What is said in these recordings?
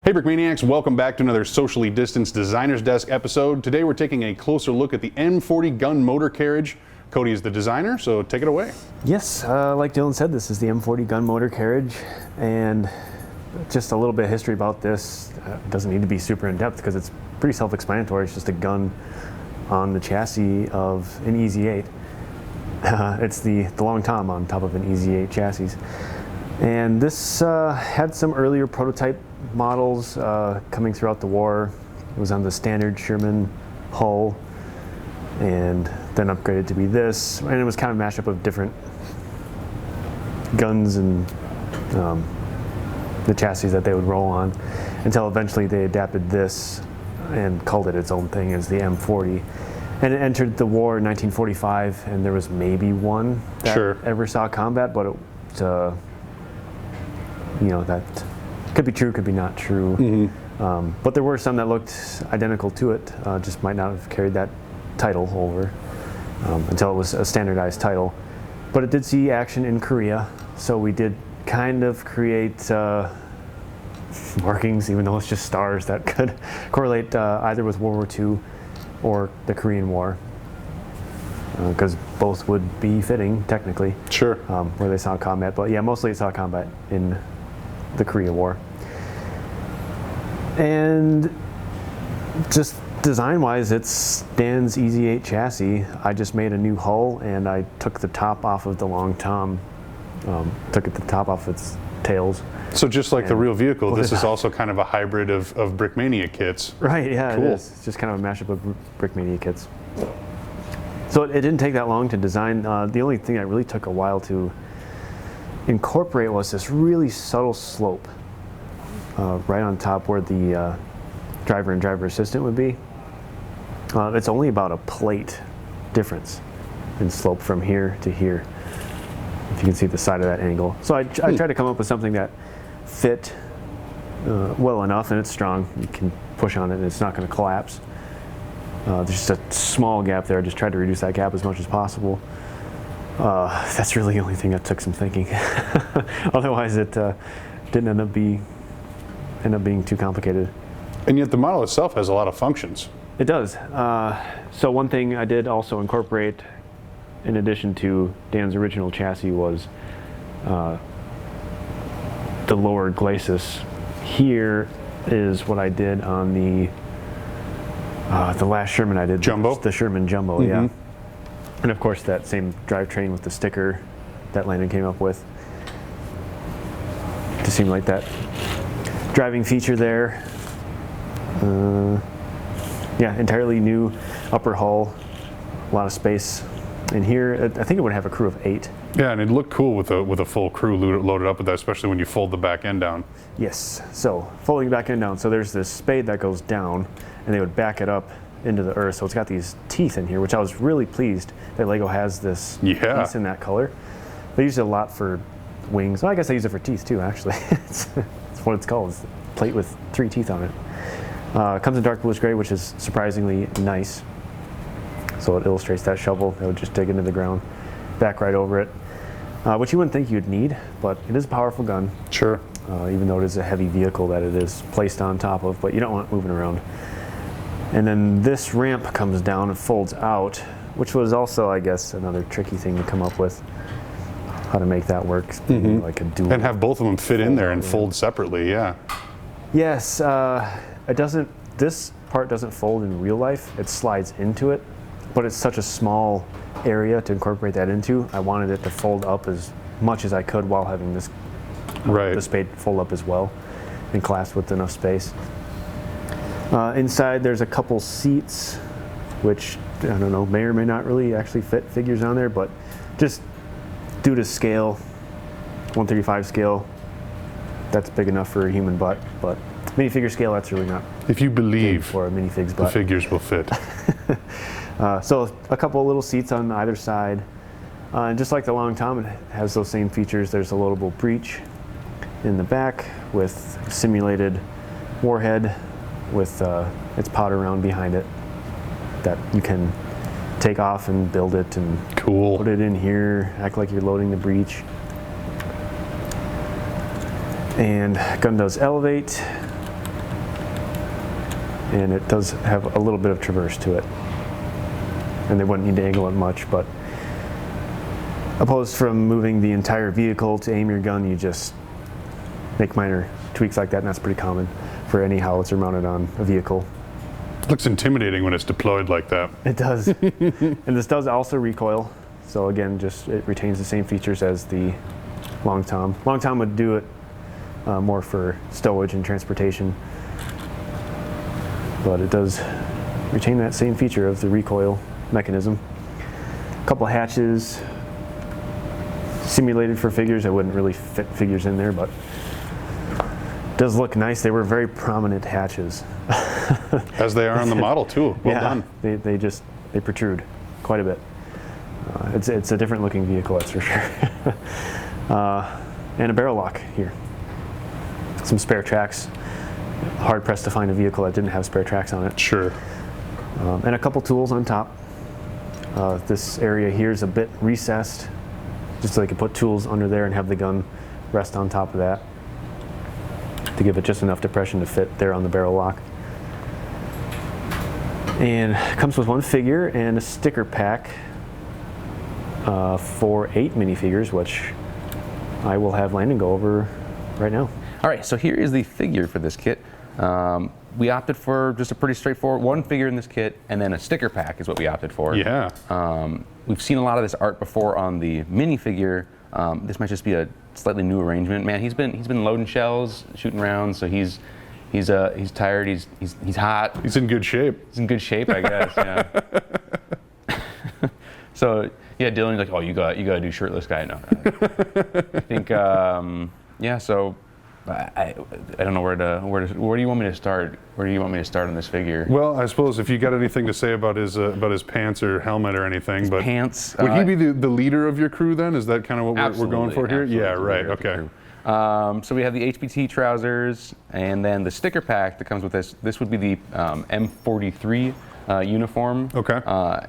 Hey Brickmaniacs, welcome back to another socially distanced Designer's Desk episode. Today we're taking a closer look at the M40 gun motor carriage. Cody is the designer, so take it away. Yes, like Dylan said, this is the M40 gun motor carriage, and just a little bit of history about this. It doesn't need to be super in-depth because it's pretty self-explanatory. It's just a gun on the chassis of an EZ8. It's the long tom on top of an EZ8 chassis. And this had some earlier prototype models coming throughout the war. It was on the standard Sherman hull and then upgraded to be this. And it was kind of a mashup of different guns and the chassis that they would roll on until eventually they adapted this and called it its own thing as the M40. And it entered the war in 1945, and there was maybe one that ever saw combat, but it, you know, that could be true, could be not true. Mm-hmm. But there were some that looked identical to it, just might not have carried that title over until it was a standardized title. But it did see action in Korea, so we did kind of create markings, even though it's just stars, that could correlate either with World War II or the Korean War, because both would be fitting technically. Sure. Where they saw combat, but yeah, mostly it saw combat in the Korea War. And just design-wise, it's Dan's EZ8 chassis. I just made a new hull, and I took the top off of the long tom, took the top off its tails. So just like the real vehicle, this is also kind of a hybrid of Brickmania kits. Right, yeah, cool. It is. It's just kind of a mashup of Brickmania kits. So it didn't take that long to design. The only thing that really took a while to incorporate was this really subtle slope right on top where the driver and driver assistant would be. It's only about a plate difference in slope from here to here, if you can see the side of that angle. So I tried to come up with something that fit well enough, and it's strong. You can push on it and it's not going to collapse. There's just a small gap there. I just tried to reduce that gap as much as possible. That's really the only thing that took some thinking. Otherwise, it didn't end up being too complicated. And yet the model itself has a lot of functions. It does. So one thing I did also incorporate, in addition to Dan's original chassis, was the lowered glacis. Here is what I did on the last Sherman I did. Jumbo? The Sherman Jumbo, mm-hmm. Yeah. And of course that same drivetrain with the sticker that Landon came up with. Just seemed like that driving feature there. Yeah, entirely new upper hull, a lot of space. And here, I think it would have a crew of 8. Yeah, and it looked cool with a full crew loaded up with that, especially when you fold the back end down. Yes, so folding the back end down. So there's this spade that goes down, and they would back it up into the earth. So it's got these teeth in here, which I was really pleased that Lego has this piece in that color. They use it a lot for wings. Well, I guess I use it for teeth too, actually. It's what it's called. It's a plate with 3 teeth on it. Comes in dark bluish gray, which is surprisingly nice. So it illustrates that shovel that would just dig into the ground, back right over it. Which you wouldn't think you'd need, but it is a powerful gun. Sure. Even though it is a heavy vehicle that it is placed on top of, but you don't want it moving around. And then this ramp comes down and folds out, which was also, I guess, another tricky thing to come up with, how to make that work. Mm-hmm. Like a dual. And have both of them fit in there and fold separately, yeah. Yes, it doesn't, this part doesn't fold in real life. It slides into it, but it's such a small area to incorporate that into. I wanted it to fold up as much as I could while having this the spade fold up as well and clasp with enough space. Inside there's a couple seats, which I don't know, may or may not really actually fit figures on there, but just due to scale, 135 scale, that's big enough for a human butt, but minifigure scale, that's really not. If you believe for a minifig's butt, the figures will fit. So a couple of little seats on either side. And just like the long tom, it has those same features. There's a loadable breech in the back with simulated warhead with its powder round behind it that you can take off and build it and put it in here, act like you're loading the breech. And gun does elevate. and it does have a little bit of traverse to it. And they wouldn't need to angle it much, but opposed from moving the entire vehicle to aim your gun, you just make minor tweaks like that, and that's pretty common for any howitzer mounted on a vehicle. It looks intimidating when it's deployed like that. It does. And this does also recoil, so again, just it retains the same features as the Long Tom. Long Tom would do it more for stowage and transportation, but it does retain that same feature of the recoil mechanism. A couple hatches simulated for figures. I wouldn't really fit figures in there, but it does look nice. They were very prominent hatches. As they are on the model too. Well yeah, done. They protrude quite a bit. It's a different looking vehicle, that's for sure. And a barrel lock here. Some spare tracks. Hard pressed to find a vehicle that didn't have spare tracks on it. Sure. And a couple tools on top. This area here is a bit recessed, just so you can put tools under there and have the gun rest on top of that to give it just enough depression to fit there on the barrel lock. And it comes with one figure and a sticker pack for 8 minifigures, which I will have Landon go over right now. All right, so here is the figure for this kit. We opted for just a pretty straightforward one figure in this kit, and then a sticker pack is what we opted for. Yeah. We've seen a lot of this art before on the minifigure. This might just be a slightly new arrangement. Man, he's been loading shells, shooting rounds, so he's tired. He's hot. He's in good shape. He's in good shape, I guess. Yeah. So yeah, Dylan's like, oh, you got to do shirtless guy. No, I think yeah. So. I don't know where do you want me to start? Where do you want me to start on this figure? Well, I suppose if you got anything to say about his pants or helmet or anything, his but pants. Would he be the leader of your crew then? Is that kind of what we're going for here? Yeah, right. Okay. So we have the HBT trousers, and then the sticker pack that comes with this. This would be the M43 uniform. Okay.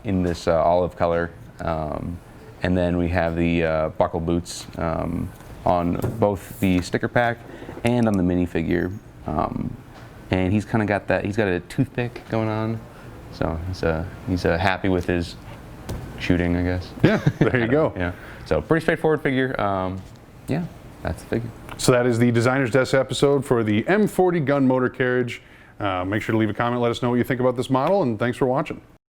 In this olive color, and then we have the buckle boots on both the sticker pack and on the minifigure, and he's kind of got that. He's got a toothpick going on, so he's happy with his shooting, I guess. Yeah, there you go. Yeah, so pretty straightforward figure. Yeah, that's the figure. So that is the Designer's Desk episode for the M40 gun motor carriage. Make sure to leave a comment, let us know what you think about this model, and thanks for watching.